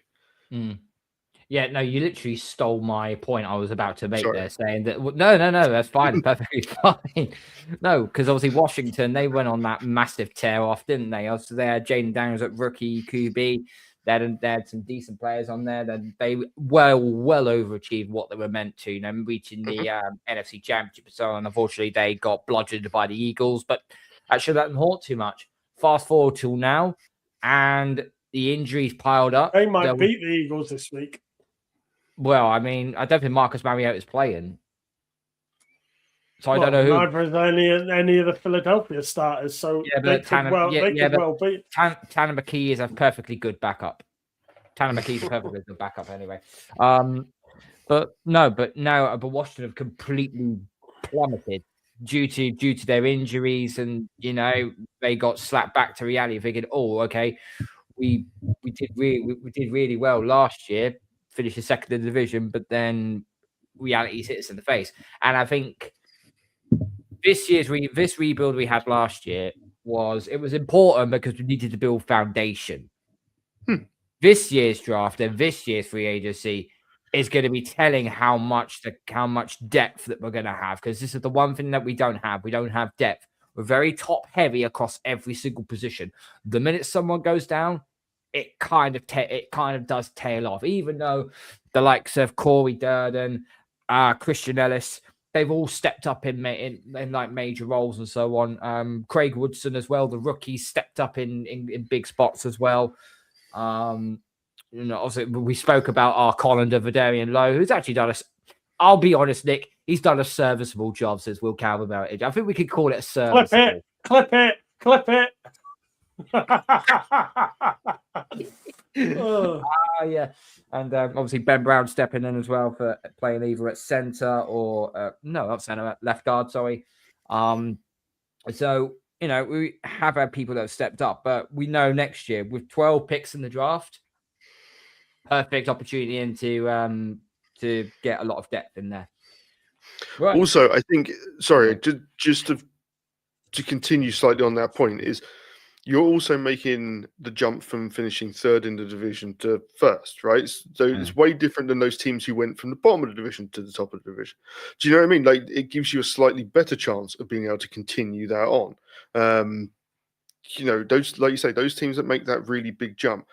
Yeah, no, you literally stole my point I was about to make there, saying that no, that's fine, perfectly fine. No, because obviously Washington, they went on that massive tear off, didn't they? Also, they had Jaden Daniels at rookie QB. They had some decent players on there. Then they well overachieved what they were meant to, reaching the NFC Championship. So, unfortunately, they got bludgeoned by the Eagles, but that shouldn't let them haunt too much. Fast forward till now, and the injuries piled up. They might beat the Eagles this week. Well, I mean, I don't think Marcus Mariota is playing. So I don't know who. Neither is any of the Philadelphia starters. So they could well beat. Tanner McKee is a perfectly good backup. Tanner McKee's a perfectly good backup anyway. But Washington have completely plummeted due to their injuries, and they got slapped back to reality, thinking, oh, okay, we did really well last year. Finished second in the division, but then reality hits us in the face. And I think this rebuild we had last year was important because we needed to build foundation. This year's draft and this year's free agency is going to be telling how much depth that we're going to have, because this is the one thing that we don't have. We don't have depth. We're very top heavy across every single position. The minute someone goes down, it kind of does tail off, even though the likes of Corey Durden, Christian Ellis, they've all stepped up in like major roles and so on. Craig Woodson as well, the rookie, stepped up in big spots as well. Also we spoke about our Colander, Vidarian Lowe, who's actually done I'll be honest, Nick, he's done a serviceable job since Will Calvin outage. I think we could call it a serviceable. Clip it. Yeah, and obviously Ben Brown stepping in as well for playing either at center or not center, left guard. Sorry. So we have had people that have stepped up, but we know next year with 12 picks in the draft, perfect opportunity into to get a lot of depth in there. Right. Also, I think just to continue slightly on that point is, you're also making the jump from finishing third in the division to first, right? So it's way different than those teams who went from the bottom of the division to the top of the division. Do you know what I mean? Like, it gives you a slightly better chance of being able to continue that on. Those, like you say, those teams that make that really big jump,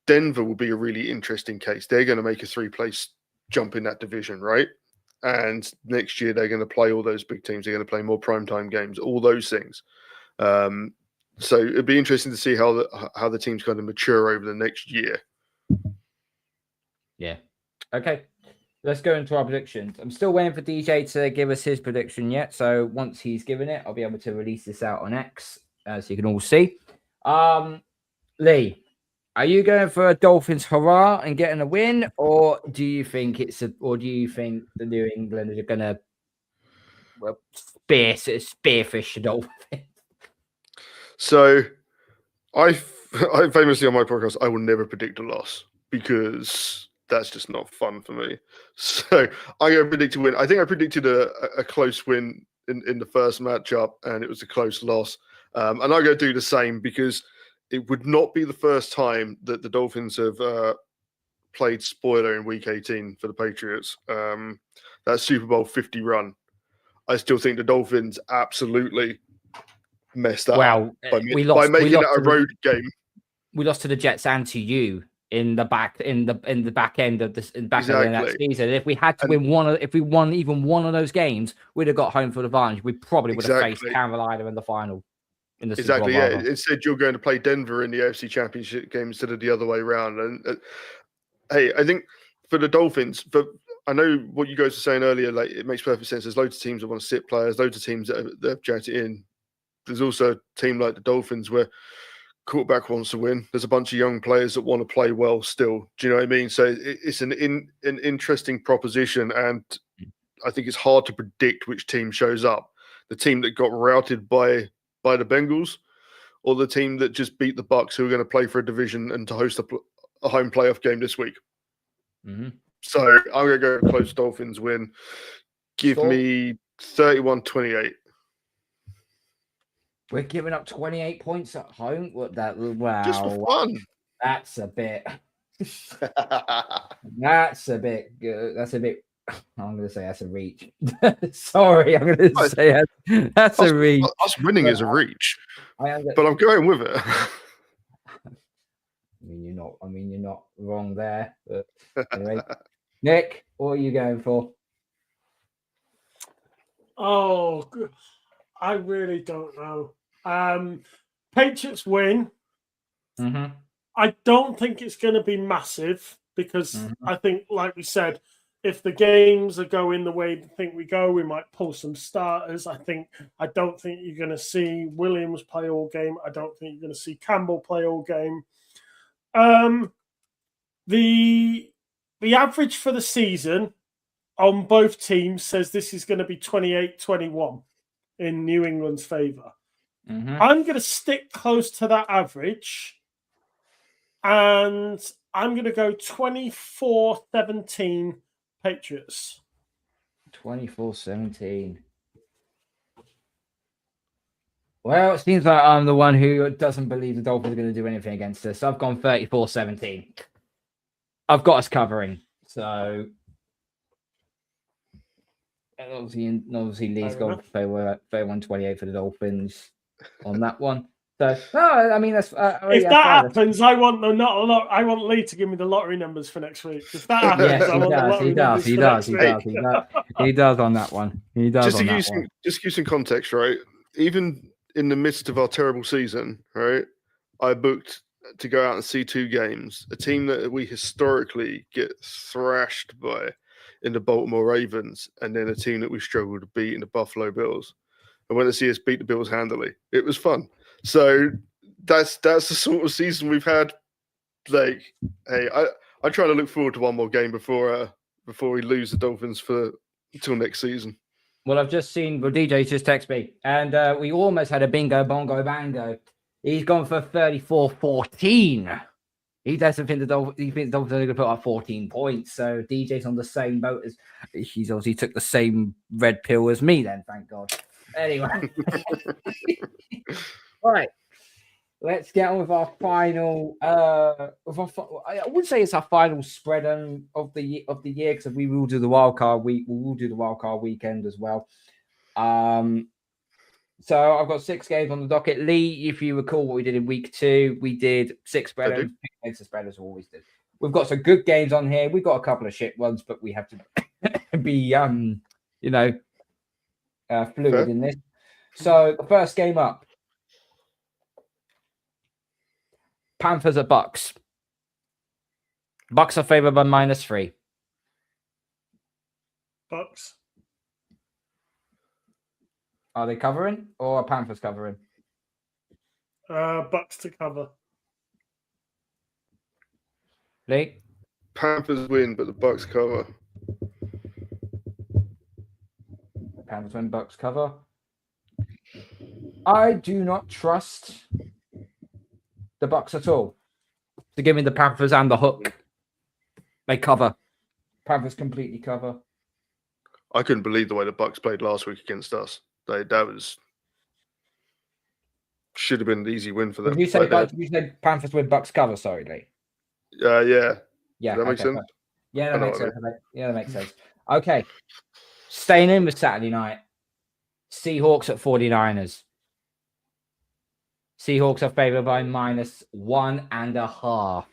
Denver will be a really interesting case. They're going to make a 3-place jump in that division, right? and next year they're going to play all those big teams. They're going to play more primetime games, all those things. So it'd be interesting to see how the teams kind of mature over the next year. Yeah. Okay. Let's go into our predictions. I'm still waiting for DJ to give us his prediction yet. So once he's given it, I'll be able to release this out on X, as you can all see. Lee, are you going for a Dolphins hurrah and getting a win, or do you think the New England are going to spearfish the Dolphins? So I famously on my podcast, I will never predict a loss because that's just not fun for me. So I'm going to predict a win. I think I predicted a close win in the first matchup, and it was a close loss. And I'm going to do the same because it would not be the first time that the Dolphins have played spoiler in Week 18 for the Patriots. That Super Bowl 50 run. I still think the Dolphins absolutely messed up by making it a road game. We lost to the Jets and to you in the back end of end of that season. If we had to win if we won even one of those games, we'd have got home for the advantage. We probably would have faced Carolina in the final. Exactly, yeah. Instead, you're going to play Denver in the AFC Championship game instead of the other way around. And hey, I think for the Dolphins, but I know what you guys were saying earlier. Like, it makes perfect sense. There's loads of teams that want to sit players, loads of teams that have jacked it in. There's also a team like the Dolphins where quarterback wants to win. There's a bunch of young players that want to play well still. Do you know what I mean? So it's an interesting proposition, and I think it's hard to predict which team shows up. The team that got routed by the Bengals, or the team that just beat the Bucs, who are going to play for a division and to host a home playoff game this week. Mm-hmm. So I'm going to go close Dolphins win. Give me 31-28. We're giving up 28 points at home. Wow. Just for fun. That's a bit. That's a bit good. That's a bit. I'm going to say that's a reach. Sorry, I'm going to say that's a reach. Us winning is a reach, but I'm going with it. You're not wrong there. But anyway, Nick, what are you going for? Oh, I really don't know. Patriots win. Mm-hmm. I don't think it's going to be massive because I think, like we said, if the games are going the way we think we go, we might pull some starters. I don't think you're going to see Williams play all game. I don't think you're going to see Campbell play all game. The average for the season on both teams says this is going to be 28-21 in New England's favor. Mm-hmm. I'm going to stick close to that average, and I'm going to go 24-17 Patriots. 24-17. Well, it seems like I'm the one who doesn't believe the Dolphins are going to do anything against us. So I've gone 34-17. I've got us covering. So obviously Lee's gone 31-28 for the Dolphins on that one. So no, I mean that's if that happens, I want Lee to give me the lottery numbers for next week. If that happens, he does on that one. He does. Just to give some context, right? Even in the midst of our terrible season, right? I booked to go out and see 2 games. A team that we historically get thrashed by in the Baltimore Ravens, and then a team that we struggled to beat in the Buffalo Bills. I went to see us beat the Bills handily. It was fun. So that's the sort of season we've had. Like, hey, I try to look forward to one more game before we lose the Dolphins until next season. Well, I've just seen DJ just text me, and we almost had a bingo bongo bango. He's gone for 34-14. He doesn't think the Dolphins are going to put up 14 points. So DJ's on the same boat as he's obviously took the same red pill as me. Then, thank God. Anyway. Right, let's get on with our final. I would say it's our final spread of the year because we will do the wild card week. We will do the wild card weekend as well. So I've got 6 games on the docket. Lee, if you recall what we did in week 2, we did 6 spreaders. 6 spreaders always did. We've got some good games on here. We've got a couple of shit ones, but we have to be fluid Fair. in this. So the first game up, Panthers at Bucks. Bucks are favored by -3. Bucks. Are they covering or are Panthers covering? Bucks to cover. Lee? Panthers win, but the Bucks cover. Panthers win, Bucks cover. I do not trust the Bucks at all. To give me the Panthers and the hook. They cover. Panthers completely cover. I couldn't believe the way the Bucks played last week against us. Should have been an easy win for them. Did you say Panthers win, Bucks cover? Sorry, Lee. Yeah. Yeah. Does that make sense? Yeah, that makes sense. Yeah, that makes sense. Okay. Staying in with Saturday night. Seahawks at 49ers. Seahawks are favored by -1.5.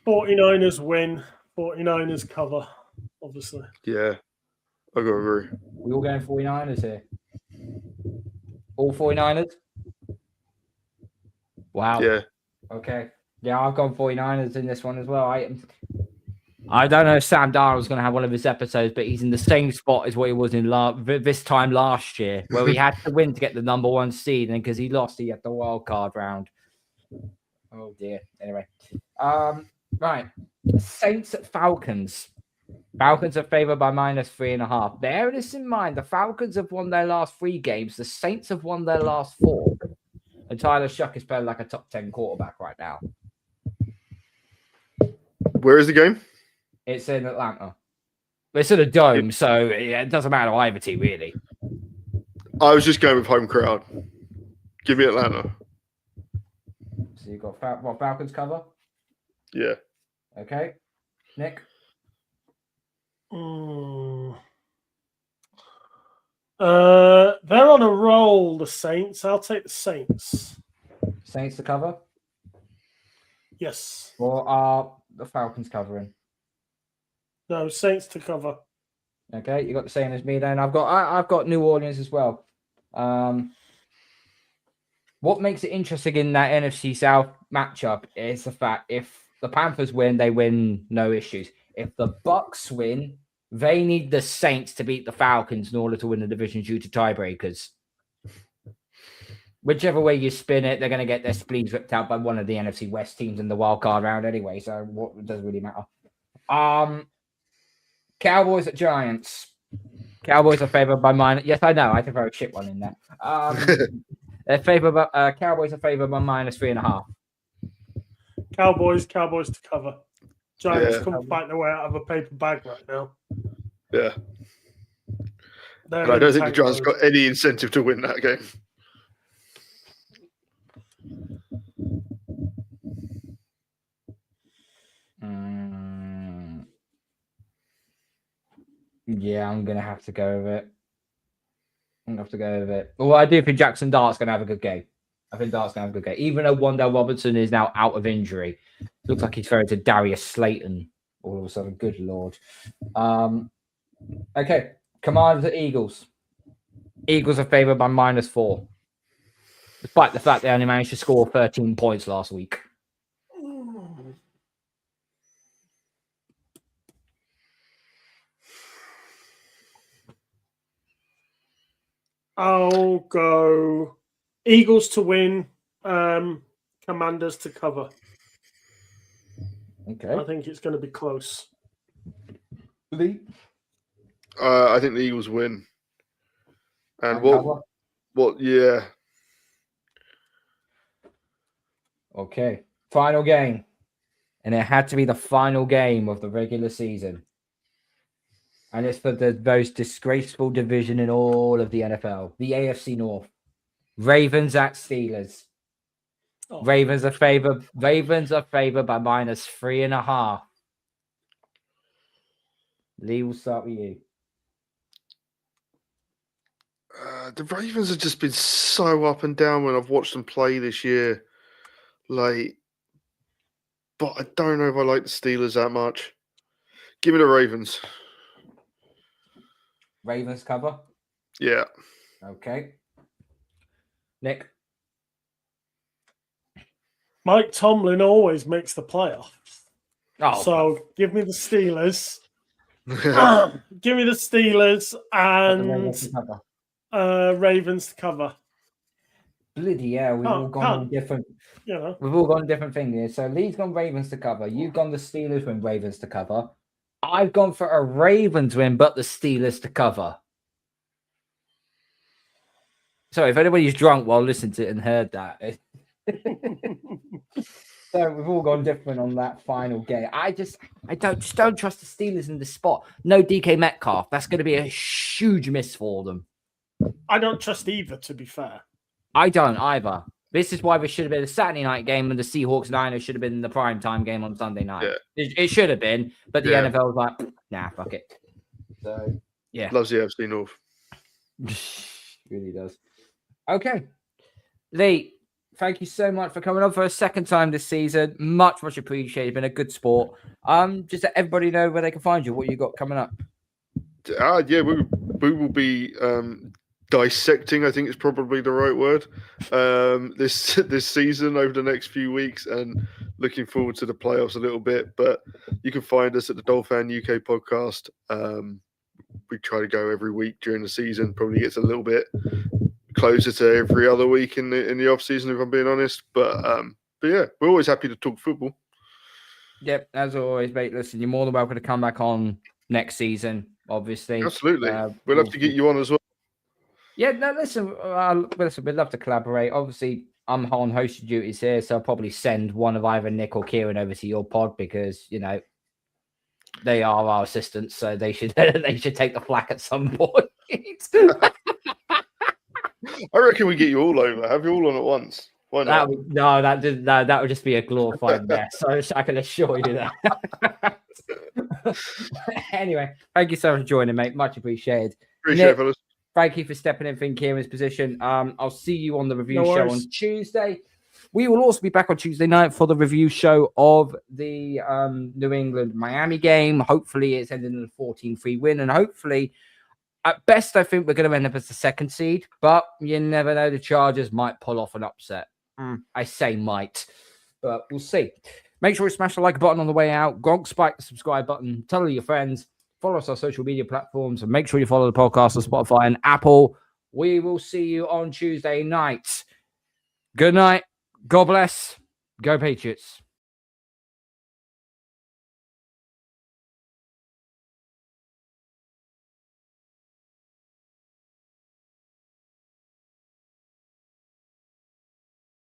49ers win. 49ers cover, obviously. Yeah. I got to agree. We all going 49ers here. All 49ers? Wow. Yeah. Okay. Yeah, I've gone 49ers in this one as well. I don't know if Sam Darnold's going to have one of his episodes, but he's in the same spot as what he was in this time last year, where he had to win to get the #1 seed, and because he lost, he had the wild card round. Oh dear. Anyway, right. Saints at Falcons. Falcons are favored by -3.5. Bear this in mind: the Falcons have won their last 3 games. The Saints have won their last 4. And Tyler Shuck is playing like a top 10 quarterback right now. Where is the game? It's in Atlanta. It's in a dome, so it doesn't matter either team, really. I was just going with home crowd. Give me Atlanta. So you've got Falcons cover? Yeah. Okay. Nick? They're on a roll, the Saints. I'll take the Saints. Saints to cover? Yes. Or are the Falcons covering? No, Saints to cover. Okay, you got the same as me then. I've got New Orleans as well. What makes it interesting in that NFC South matchup is the fact if the Panthers win, they win, no issues. If the Bucks win, they need the Saints to beat the Falcons in order to win the division due to tiebreakers. Whichever way you spin it, they're going to get their spleens ripped out by one of the NFC West teams in the wild card round anyway. So what does really matter? Cowboys at Giants. Cowboys are favored by -. Yes, I know. I can throw a shit one in there. They're favored by Cowboys are favored by -3.5. Cowboys to cover. Giants Yeah. couldn't fight their way out of a paper bag right now. Yeah. And I don't think the Giants got any incentive to win that game. Yeah, I'm going to have to go with it. Well, I do think Jackson Dart's going to have a good game. I think Dart's going to have a good game. Even though Wandale Robinson is now out of injury. Looks like he's throwing to Darius Slayton all of a sudden. Good Lord. Okay. Commanders at Eagles. Eagles are favored by -4. Despite the fact they only managed to score 13 points last week. I'll go Eagles to win, Commanders to cover. Okay. I think it's going to be close. Lee? I think the Eagles win. And cover? yeah. Okay. Final game. And it had to be the final game of the regular season. And it's for the most disgraceful division in all of the NFL, the AFC North. Ravens at Steelers. Oh. Ravens are favored by -3.5. Lee, we'll start with you. The Ravens have just been so up and down when I've watched them play this year. But I don't know if I like the Steelers that much. Give me the Ravens. Ravens cover. Yeah. Okay. Nick. Mike Tomlin always makes the playoffs. Oh, So give me the Steelers. Give me the Steelers and Ravens to cover. Bloody hell, we've all gone on different. You know, we've all gone different things here. So Lee's gone Ravens to cover. You've gone the Steelers win, Ravens to cover. I've gone for a Ravens win, but the Steelers to cover. So if anybody's drunk while listening to it and heard that, so we've all gone different on that final game. I don't trust the Steelers in this spot. No DK Metcalf. That's going to be a huge miss for them. I don't trust either, to be fair. I don't either. This is why this should have been a Saturday night game, and the Seahawks Niners should have been the prime time game on Sunday night. Yeah. It should have been, but the NFL was like, nah, fuck it. So yeah, loves the AFC North. Really does. Okay, Lee, thank you so much for coming on for a second time this season. Much appreciated. Been a good sport. Just let everybody know where they can find you. What you got coming up? Yeah, we will be dissecting, I think is probably the right word, this season over the next few weeks, and looking forward to the playoffs a little bit. But you can find us at the Dol-Fan UK podcast. We try to go every week during the season. Probably gets a little bit closer to every other week in the off season, if I'm being honest. But yeah, we're always happy to talk football. Yep, as always, mate. Listen, you're more than welcome to come back on next season. Obviously, absolutely. We'll have to get you on as well. Yeah, no, listen, we'd love to collaborate. Obviously, I'm on hosting duties here, so I'll probably send one of either Nick or Kieran over to your pod because, you know, they are our assistants, so they should take the flak at some point. I reckon we get you all over. Have you all on at once? Why not? That would just be a glorified mess. So I can assure you that. Anyway, thank you so much for joining, mate. Much appreciated. Appreciate it, fellas. Thank you for stepping in for Kieran's position. I'll see you on the review show on Tuesday. We will also be back on Tuesday night for the review show of the New England-Miami game. Hopefully, it's ended in a 14-3 win. And hopefully, at best, I think we're going to end up as the second seed. But you never know. The Chargers might pull off an upset. I say might. But we'll see. Make sure you smash the like button on the way out. Gronk spike the subscribe button. Tell all your friends. Follow us on social media platforms and make sure you follow the podcast on Spotify and Apple. We will see you on Tuesday night. Good night. God bless. Go Patriots.